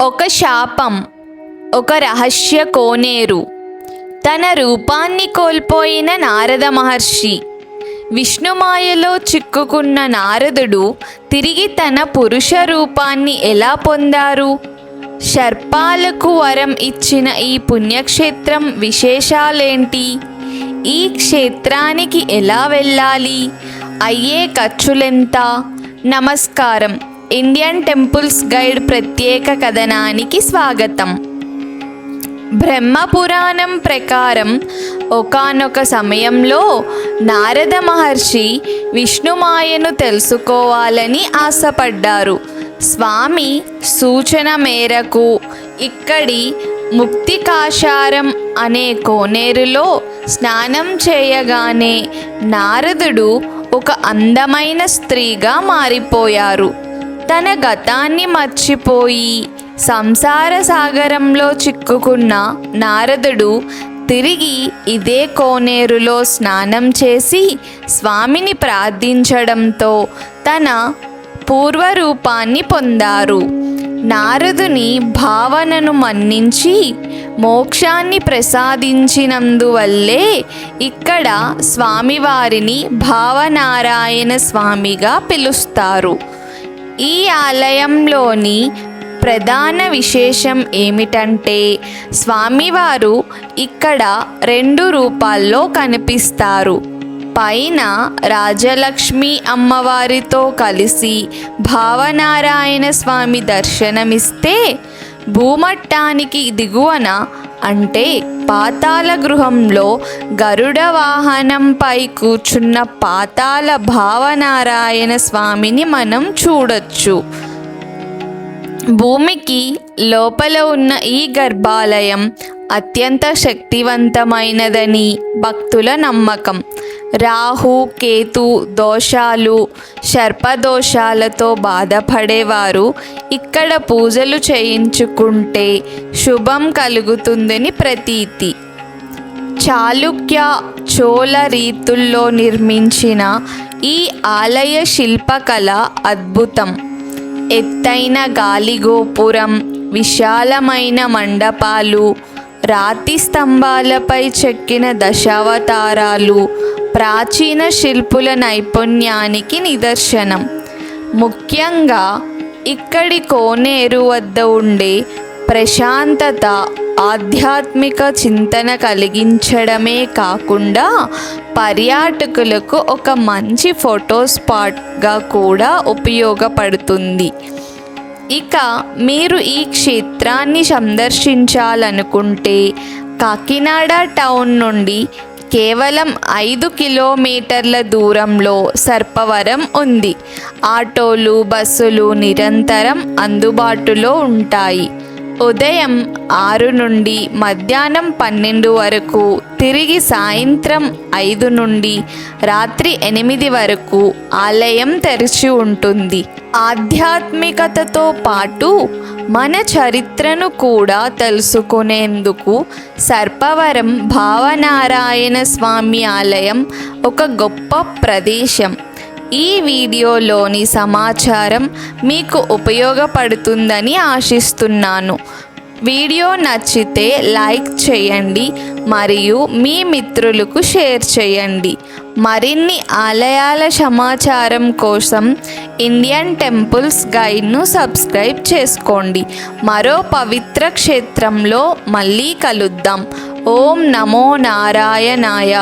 ఒక శాపం. ఒక రహస్య కోనేరు. తన రూపాన్ని కోల్పోయిన నారద మహర్షి. విష్ణుమాయలో చిక్కుకున్న నారదుడు తిరిగి తన పురుష రూపాన్ని ఎలా పొందారు? సర్పాలకు వరం ఇచ్చిన ఈ పుణ్యక్షేత్రం విశేషాలేంటి? ఈ క్షేత్రానికి ఎలా వెళ్ళాలి? అయ్యే ఖర్చులెంత? నమస్కారం. ఇండియన్ టెంపుల్స్ గైడ్ ప్రత్యేక కథనానికి స్వాగతం. బ్రహ్మపురాణం ప్రకారం ఒకానొక సమయంలో నారద మహర్షి విష్ణుమాయను తెలుసుకోవాలని ఆశపడ్డారు. స్వామి సూచన మేరకు ఇక్కడి ముక్తికాశారం అనే కోనేరులో స్నానం చేయగానే నారదుడు ఒక అందమైన స్త్రీగా మారిపోయారు. తన గతాన్ని మర్చిపోయి సంసార సాగరంలో చిక్కుకున్న నారదుడు తిరిగి ఇదే కోనేరులో స్నానం చేసి స్వామిని ప్రార్థించడంతో తన పూర్వరూపాన్ని పొందారు. నారదుని భావనను మన్నించి మోక్షాన్ని ప్రసాదించినందువల్లే ఇక్కడ స్వామివారిని భావనారాయణ స్వామిగా పిలుస్తారు. ఈ ఆలయంలోని ప్రధాన విశేషం ఏమిటంటే స్వామివారు ఇక్కడ 2 రూపాల్లో కనిపిస్తారు. పైన రాజలక్ష్మి అమ్మవారితో కలిసి భావనారాయణ స్వామి దర్శనమిస్తే, భూమట్టానికి దిగువన అంటే పాతాళ గృహంలో గరుడ వాహనంపై కూర్చున్న పాతాళ భావనారాయణ స్వామిని మనం చూడొచ్చు. భూమికి లోపల ఉన్న ఈ గర్భాలయం అత్యంత శక్తివంతమైనదని భక్తుల నమ్మకం. రాహు కేతు దోషాలు, సర్పదోషాలతో బాధపడేవారు ఇక్కడ పూజలు చేయించుకుంటే శుభం కలుగుతుందని ప్రతీతి. చాళుక్య చోళ రీతుల్లో నిర్మించిన ఈ ఆలయ శిల్పకళ అద్భుతం. ఎత్తైన గాలిగోపురం, విశాలమైన మండపాలు, రాతి స్తంభాలపై చెక్కిన దశావతారాలు ప్రాచీన శిల్పుల నైపుణ్యానికి నిదర్శనం. ముఖ్యంగా ఇక్కడి కోనేరు వద్ద ఉండే ప్రశాంతత ఆధ్యాత్మిక చింతన కలిగించడమే కాకుండా పర్యాటకులకు ఒక మంచి ఫోటో స్పాట్గా కూడా ఉపయోగపడుతుంది. ఇక మీరు ఈ క్షేత్రాన్ని సందర్శించాలనుకుంటే కాకినాడ టౌన్ నుండి కేవలం 5 కిలోమీటర్ల దూరంలో సర్పవరం ఉంది. ఆటోలు, బస్సులు నిరంతరం అందుబాటులో ఉంటాయి. ఉదయం 6 నుండి మధ్యాహ్నం 12 వరకు, తిరిగి సాయంత్రం 5 నుండి రాత్రి 8 వరకు ఆలయం తెరిచి ఉంటుంది. ఆధ్యాత్మికతతో పాటు మన చరిత్రను కూడా తెలుసుకునేందుకు సర్పవరం భావనారాయణ స్వామి ఆలయం ఒక గొప్ప ప్రదేశం. ఈ వీడియోలోని సమాచారం మీకు ఉపయోగపడుతుందని ఆశిస్తున్నాను. వీడియో నచ్చితే లైక్ చేయండి మరియు మీ మిత్రులకు షేర్ చేయండి. మరిన్ని ఆలయాల సమాచారం కోసం ఇండియన్ టెంపుల్స్ గైడ్ను సబ్స్క్రైబ్ చేసుకోండి. మరో పవిత్ర క్షేత్రంలో మళ్ళీ కలుద్దాం. ఓం నమో నారాయణాయ.